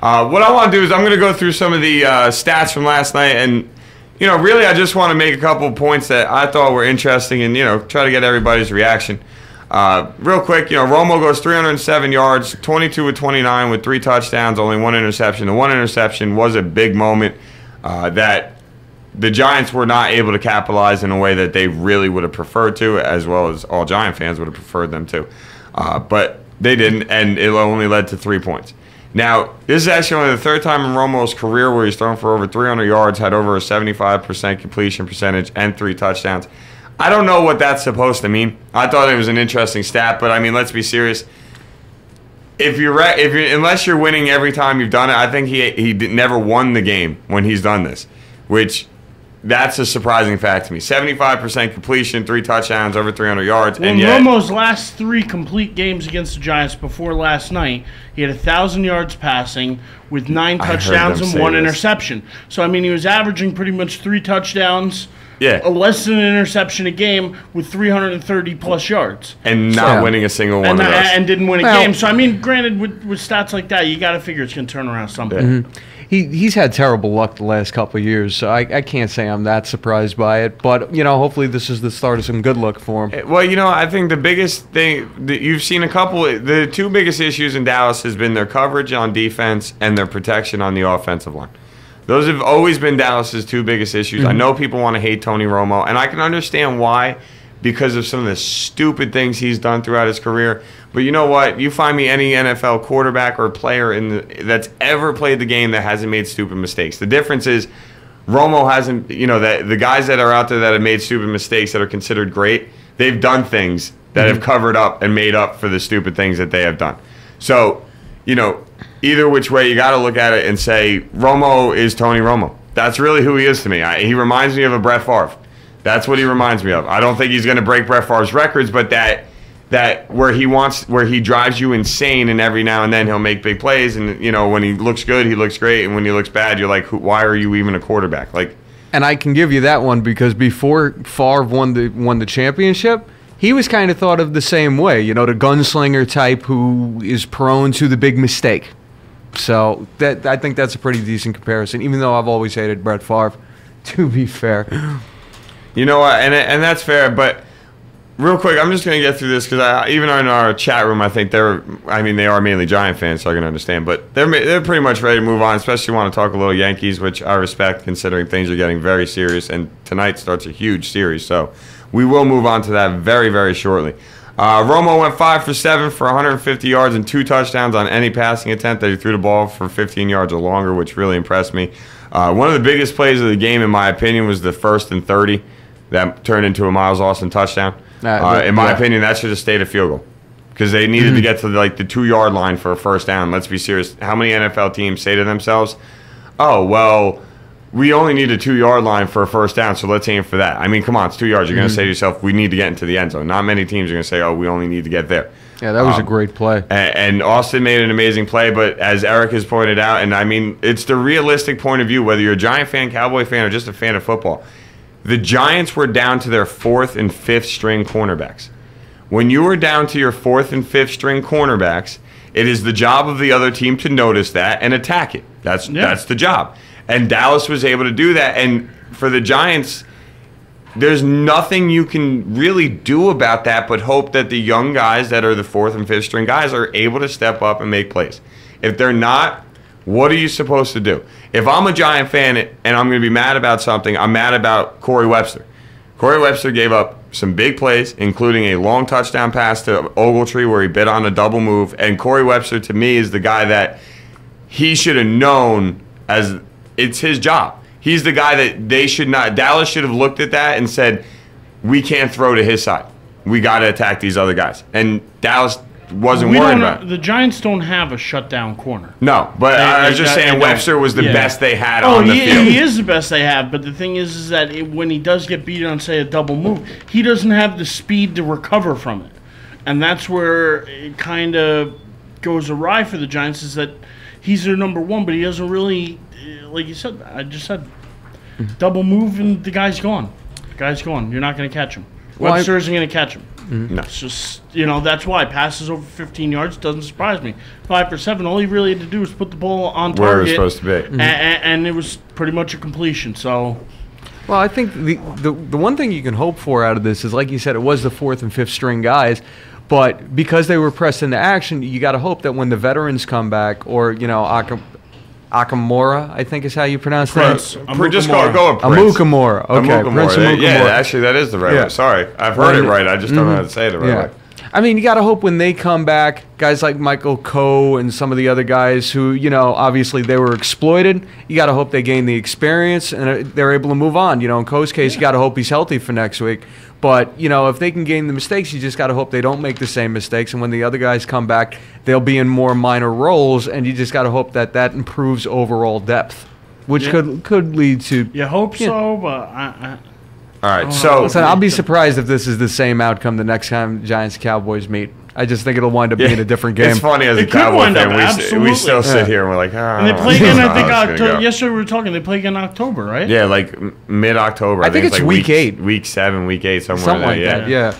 What I want to do is I'm going to go through some of the stats from last night, and really I just want to make a couple of points that I thought were interesting, and try to get everybody's reaction. Real quick, Romo goes 307 yards, 22 of 29 with 3 touchdowns, only 1 interception. The 1 interception was a big moment that the Giants were not able to capitalize in a way that they really would have preferred to, as well as all Giant fans would have preferred them to. But they didn't, and it only led to 3 points. Now, this is actually only the 3rd time in Romo's career where he's thrown for over 300 yards, had over a 75% completion percentage, and 3 touchdowns. I don't know what that's supposed to mean. I thought it was an interesting stat, but I mean, let's be serious. Unless you're winning every time you've done it, I think he never won the game when he's done this, which that's a surprising fact to me. 75% completion, 3 touchdowns, over 300 yards. Well, and yet, Romo's last 3 complete games against the Giants before last night, he had 1,000 yards passing with 9 touchdowns and 1 interception. So, I mean, he was averaging pretty much 3 touchdowns, less than an interception a game with 330-plus yards. And not winning a single one of those. And didn't win a game. So, I mean, granted, with stats like that, you got to figure it's going to turn around someday. Mm-hmm. He's had terrible luck the last couple of years, so I can't say I'm that surprised by it. But, hopefully this is the start of some good luck for him. Well, I think the biggest thing that you've seen the 2 biggest issues in Dallas has been their coverage on defense and their protection on the offensive line. Those have always been Dallas's 2 biggest issues. Mm-hmm. I know people want to hate Tony Romo, and I can understand why, because of some of the stupid things he's done throughout his career. But you know what? You find me any NFL quarterback or player that's ever played the game that hasn't made stupid mistakes. The difference is Romo hasn't, the guys that are out there that have made stupid mistakes that are considered great, they've done things that have covered up and made up for the stupid things that they have done. So, either which way, you got to look at it and say, Romo is Tony Romo. That's really who he is to me. He reminds me of a Brett Favre. That's what he reminds me of. I don't think he's going to break Brett Favre's records, but that where he drives you insane, and every now and then he'll make big plays, and when he looks good, he looks great, and when he looks bad, you're like, why are you even a quarterback? And I can give you that one because before Favre won the championship, he was kind of thought of the same way, the gunslinger type who is prone to the big mistake. So I think that's a pretty decent comparison, even though I've always hated Brett Favre, to be fair. You know what, and that's fair, but real quick, I'm just going to get through this because even in our chat room, I think they are mainly Giant fans, so I can understand. But they're pretty much ready to move on, especially want to talk a little Yankees, which I respect considering things are getting very serious. And tonight starts a huge series, so we will move on to that very, very shortly. Romo went 5 for 7 for 150 yards and 2 touchdowns on any passing attempt that he threw the ball for 15 yards or longer, which really impressed me. One of the biggest plays of the game, in my opinion, was the 1st and 30 that turned into a Miles Austin touchdown. In my opinion, that should have stayed a field goal because they needed to get to the 2-yard line for a first down. Let's be serious. How many NFL teams say to themselves, oh, well, we only need a 2-yard line for a first down, so let's aim for that. I mean, come on, it's 2 yards. You're going to say to yourself, we need to get into the end zone. Not many teams are going to say, oh, we only need to get there. Yeah, that was a great play. And Austin made an amazing play, but as Eric has pointed out, and I mean, it's the realistic point of view, whether you're a Giant fan, Cowboy fan, or just a fan of football. The Giants were down to their 4th and 5th string cornerbacks. When you are down to your 4th and 5th string cornerbacks, it is the job of the other team to notice that and attack it. That's the job. And Dallas was able to do that. And for the Giants, there's nothing you can really do about that but hope that the young guys that are the 4th and 5th string guys are able to step up and make plays. If they're not, what are you supposed to do? If I'm a Giant fan and I'm going to be mad about something, I'm mad about Corey Webster. Corey Webster gave up some big plays, including a long touchdown pass to Ogletree where he bit on a double move. And Corey Webster, to me, is the guy that he should have known as it's his job. He's the guy that Dallas should have looked at that and said, we can't throw to his side. We got to attack these other guys. And Dallas wasn't worried about it. The Giants don't have a shutdown corner. No, but I was just saying Webster was the best they had on the field. He is the best they have, but the thing is that when he does get beat on, say, a double move, he doesn't have the speed to recover from it. And that's where it kind of goes awry for the Giants, is that he's their number one, but he doesn't really, like you said, I just said, double move and the guy's gone. The guy's gone. You're not going to catch him. Webster isn't going to catch him. No. It's just, that's why passes over 15 yards doesn't surprise me. 5 for 7, all he really had to do was put the ball on target. Where it was supposed to be. And it was pretty much a completion, so... Well, I think the one thing you can hope for out of this is, like you said, it was the fourth and fifth string guys, but because they were pressed into action, you got to hope that when the veterans come back, or Akamora, I think is how you pronounce that. Just go with Prince. Amukamara. Okay, Prince Amukamara. Yeah, actually, that is the right way. Sorry, I've heard it right. I just don't know how to say it the right way. I mean, you got to hope when they come back, guys like Michael Coe and some of the other guys who, obviously they were exploited, you got to hope they gain the experience and they're able to move on. In Coe's case, you got to hope he's healthy for next week. But, if they can gain the mistakes, you just got to hope they don't make the same mistakes. And when the other guys come back, they'll be in more minor roles, and you just got to hope that improves overall depth, which could lead to... You hope so, but all right, so... Listen, I'll be surprised if this is the same outcome the next time Giants-Cowboys meet. I just think it'll wind up being a different game. It's funny, as a Cowboy fan, we still sit here and we're like, and they play again, I think, yesterday we were talking, they play again in October, right? Yeah, like mid-October. I think it's like week 8. Week 7, week 8, somewhere something like that, yeah.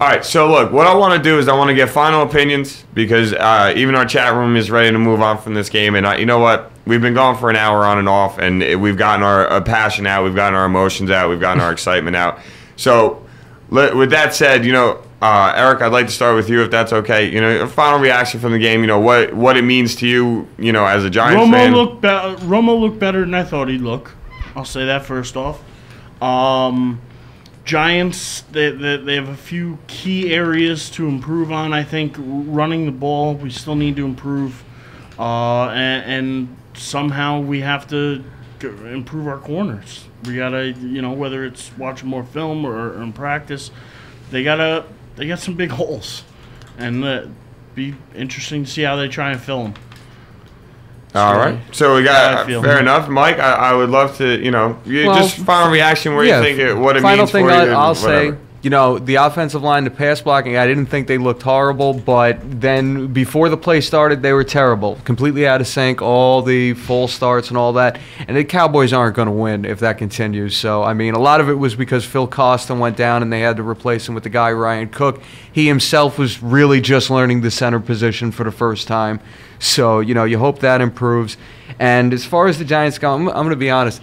All right, so look, what I want to do is I want to get final opinions because even our chat room is ready to move on from this game. And you know what? We've been going for an hour on and off, and we've gotten our passion out, we've gotten our emotions out, we've gotten our excitement out. So with that said, Eric, I'd like to start with you, if that's okay. A final reaction from the game. What it means to you. As a Giants fan. Romo looked better than I thought he'd look. I'll say that first off. Giants, they have a few key areas to improve on. I think running the ball, we still need to improve, and somehow we have to improve our corners. We gotta, whether it's watching more film or in practice, they got some big holes, and be interesting to see how they try and fill them. All right, so we got fair enough, Mike. I would love to, just final reaction where you think what it means for you. Final thing I'll say, the offensive line, the pass blocking, I didn't think they looked horrible, but then before the play started, they were terrible, completely out of sync, all the full starts and all that. And the Cowboys aren't going to win if that continues. So, I mean, a lot of it was because Phil Costin went down and they had to replace him with the guy Ryan Cook. He himself was really just learning the center position for the first time. So, you hope that improves. And as far as the Giants go, I'm going to be honest.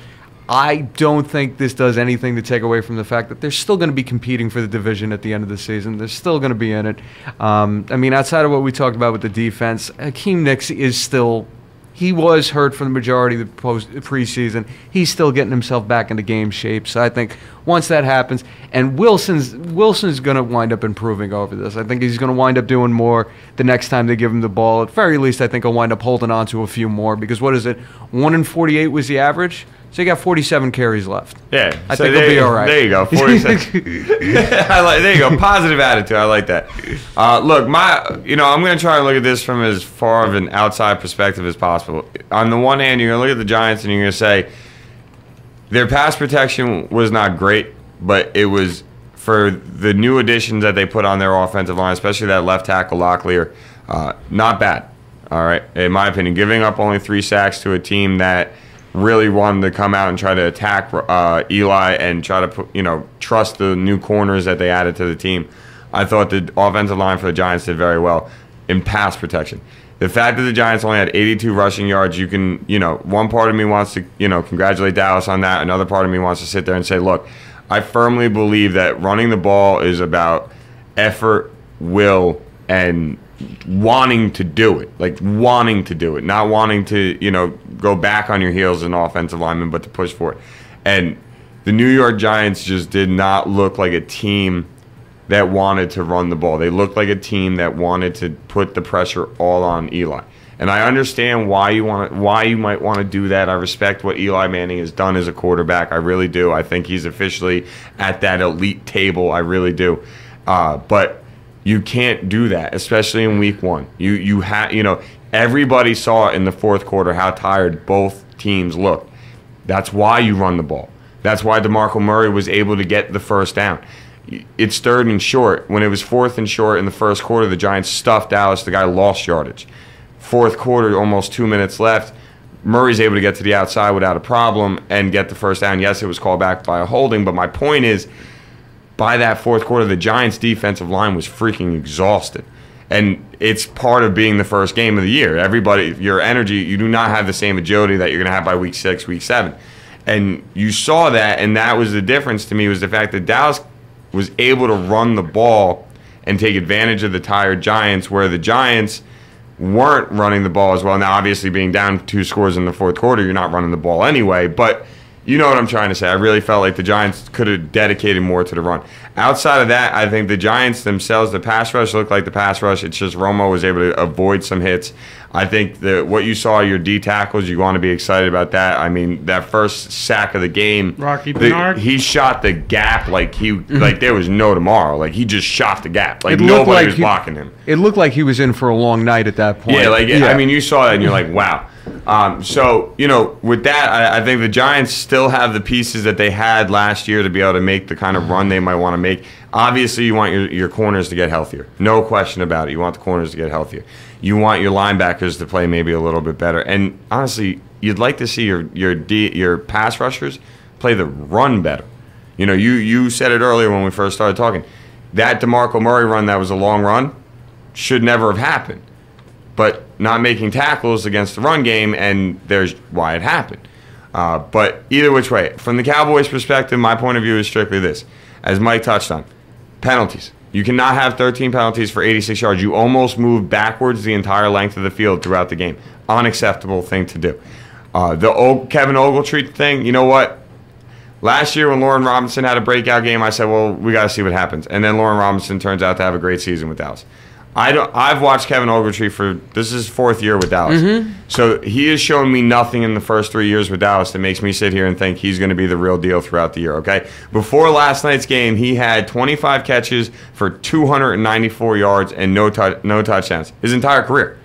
I don't think this does anything to take away from the fact that they're still going to be competing for the division at the end of the season. They're still going to be in it. I mean, outside of what we talked about with the defense, Hakeem Nicks is still... He was hurt for the majority of the preseason. He's still getting himself back into game shape. So I think once that happens, and Wilson's going to wind up improving over this. I think he's going to wind up doing more the next time they give him the ball. At very least, I think he'll wind up holding on to a few more because what is it? 1 in 48 was the average. So you got 47 carries left. Yeah, I think he'll be all right. There you go, 47. There you go, positive attitude. I like that. Look, I'm going to try and look at this from as far of an outside perspective as possible. On the one hand, you're going to look at the Giants and you're going to say their pass protection was not great, but it was for the new additions that they put on their offensive line, especially that left tackle Locklear, not bad. All right, in my opinion, giving up only 3 sacks to a team that really wanted to come out and try to attack Eli and try to put, trust the new corners that they added to the team. I thought the offensive line for the Giants did very well in pass protection. The fact that the Giants only had 82 rushing yards, you can, one part of me wants to, congratulate Dallas on that. Another part of me wants to sit there and say, look, I firmly believe that running the ball is about effort, will, and wanting to do it, not wanting to, go back on your heels as an offensive lineman, but to push for it. And the New York Giants just did not look like a team that wanted to run the ball. They looked like a team that wanted to put the pressure all on Eli. And I understand why you might want to do that. I respect what Eli Manning has done as a quarterback. I really do. I think he's officially at that elite table. I really do. But you can't do that, especially in week 1. Everybody saw in the fourth quarter how tired both teams looked. That's why you run the ball. That's why DeMarco Murray was able to get the first down. It's 3rd and short. When it was 4th and short in the first quarter, the Giants stuffed Dallas. The guy lost yardage. Fourth quarter, almost 2 minutes left. Murray's able to get to the outside without a problem and get the first down. Yes, it was called back by a holding, but my point is by that fourth quarter, the Giants' defensive line was freaking exhausted. And it's part of being the first game of the year. Everybody, your energy, you do not have the same agility that you're going to have by week 6, week 7. And you saw that, and that was the difference to me, was the fact that Dallas was able to run the ball and take advantage of the tired Giants, where the Giants weren't running the ball as well. Now, obviously, being down 2 scores in the fourth quarter, you're not running the ball anyway, but you know what I'm trying to say. I really felt like the Giants could have dedicated more to the run. Outside of that, I think the Giants themselves, the pass rush looked like the pass rush. It's just Romo was able to avoid some hits. I think that what you saw, your D tackles, you want to be excited about that. I mean, that first sack of the game, Rocky Bernard, he shot the gap like there was no tomorrow. Like, he just shot the gap. Like, nobody was blocking him. It looked like he was in for a long night at that point. Yeah, I mean, you saw that and you're like, wow. So, you know, with that, I think the Giants still have the pieces that they had last year to be able to make the kind of run they might want to make. Obviously, you want your corners to get healthier. No question about it. You want the corners to get healthier. You want your linebackers to play maybe a little bit better. And honestly, you'd like to see your pass rushers play the run better. You know, you said it earlier when we first started talking. That DeMarco Murray run that was a long run should never have happened. But not making tackles against the run game, and there's why it happened. But either which way, from the Cowboys' perspective, my point of view is strictly this. As Mike touched on, penalties. You cannot have 13 penalties for 86 yards. You almost moved backwards the entire length of the field throughout the game. Unacceptable thing to do. The Kevin Ogletree thing, you know what? Last year when Lauren Robinson had a breakout game, I said, well, we got to see what happens. And then Lauren Robinson turns out to have a great season with Dallas. I've watched Kevin Ogletree this is his 4th year with Dallas. Mm-hmm. So he has shown me nothing in the first 3 years with Dallas that makes me sit here and think he's going to be the real deal throughout the year, okay? Before last night's game, he had 25 catches for 294 yards and no touchdowns his entire career.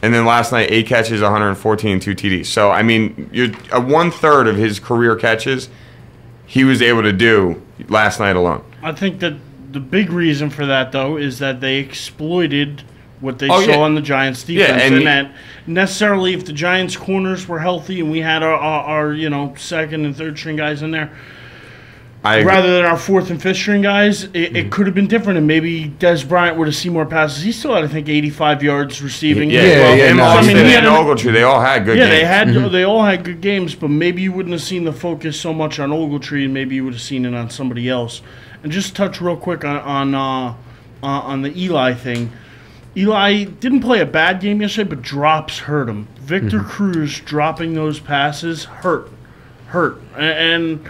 And then last night, 8 catches, 114, 2 TDs. So, I mean, you're 1/3 of his career catches he was able to do last night alone. I think that the big reason for that, though, is that they exploited what they saw on the Giants' defense. Yeah, and that necessarily, if the Giants' corners were healthy and we had our second and third string guys in there, rather than our fourth and fifth string guys, it could have been different. And maybe Des Bryant would have seen more passes. He still had, I think, 85 yards receiving. Ogletree, they all had good games. They all had good games, but maybe you wouldn't have seen the focus so much on Ogletree, and maybe you would have seen it on somebody else. And just touch real quick on the Eli thing. Eli didn't play a bad game yesterday, but drops hurt him. Victor Cruz dropping those passes hurt. And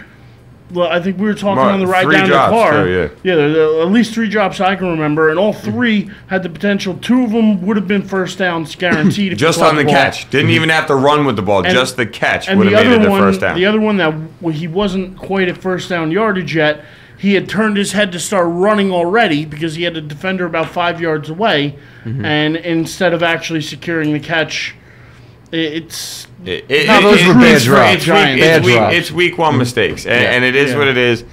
well, I think we were talking on the ride down the car. At least 3 drops I can remember, and all 3 had the potential. 2 of them would have been first downs guaranteed. Just on the catch. Didn't even have to run with the ball. Just the catch would have made it the first down. The other one that he wasn't quite at first down yardage yet, he had turned his head to start running already because he had a defender about 5 yards away, and instead of actually securing the catch, those were bad drops. It's week 1 mistakes, and it is what it is.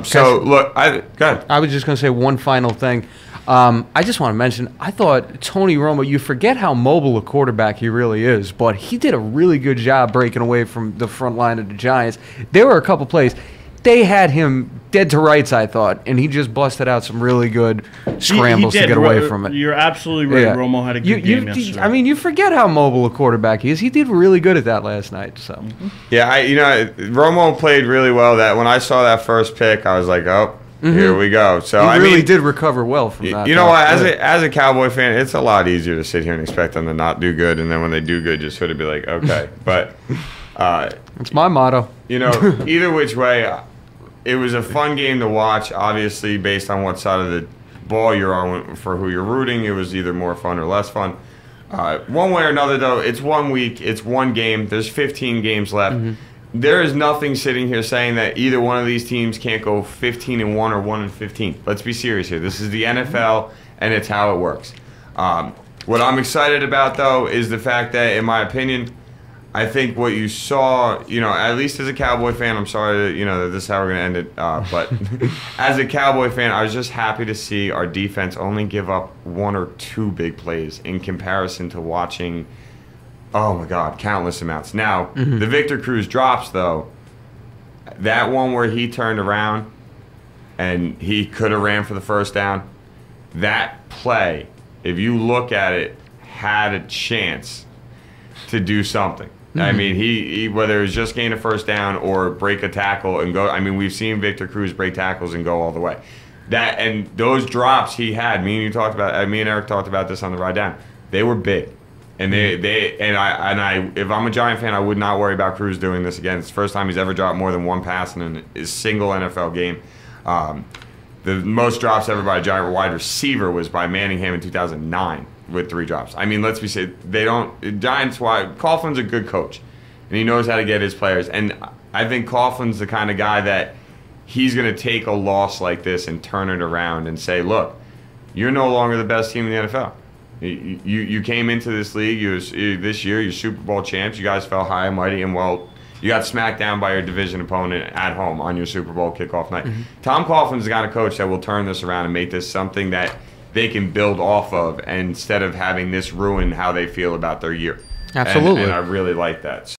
So, look, go ahead. I was just going to say one final thing. I just want to mention, I thought Tony Romo, you forget how mobile a quarterback he really is, but he did a really good job breaking away from the front line of the Giants. There were a couple plays. They had him dead to rights, I thought, and he just busted out some really good scrambles to get away from it. You're absolutely right. Yeah. Romo had a good game yesterday. I mean, you forget how mobile a quarterback he is. He did really good at that last night. So, yeah, Romo played really well. That when I saw that first pick, I was like, oh, here we go. So he really did recover well from that. You know what? As a Cowboy fan, it's a lot easier to sit here and expect them to not do good, and then when they do good, just sort of be like, okay. But it's my motto. Either which way. It was a fun game to watch, obviously, based on what side of the ball you're on for who you're rooting. It was either more fun or less fun. One way or another, though, it's 1 week. It's 1 game. There's 15 games left. There is nothing sitting here saying that either one of these teams can't go 15-1 or 1-15. Let's be serious here. This is the NFL, and it's how it works. What I'm excited about, though, is the fact that, in my opinion, I think what you saw, at least as a Cowboy fan, I'm sorry that this is how we're going to end it, but as a Cowboy fan, I was just happy to see our defense only give up 1 or 2 big plays in comparison to watching, oh my God, countless amounts. Now, the Victor Cruz drops, though, that one where he turned around, and he could have ran for the first down. That play, if you look at it, had a chance to do something. I mean, he whether it was just gain a first down or break a tackle and go. I mean, we've seen Victor Cruz break tackles and go all the way. That and those drops he had. Me and Eric talked about this on the ride down. They were big, and I if I'm a Giant fan, I would not worry about Cruz doing this again. It's the first time he's ever dropped more than one pass in a single NFL game. The most drops ever by a Giant wide receiver was by Manningham in 2009 with 3 drops. I mean, let's be safe. Giants wide. Coughlin's a good coach, and he knows how to get his players. And I think Coughlin's the kind of guy that he's going to take a loss like this and turn it around and say, look, you're no longer the best team in the NFL. You came into this league this year, you're Super Bowl champs. You guys fell high and mighty, and well, you got smacked down by your division opponent at home on your Super Bowl kickoff night. Tom Coughlin's the kind of coach that will turn this around and make this something that they can build off of, instead of having this ruin how they feel about their year. Absolutely. And I really like that.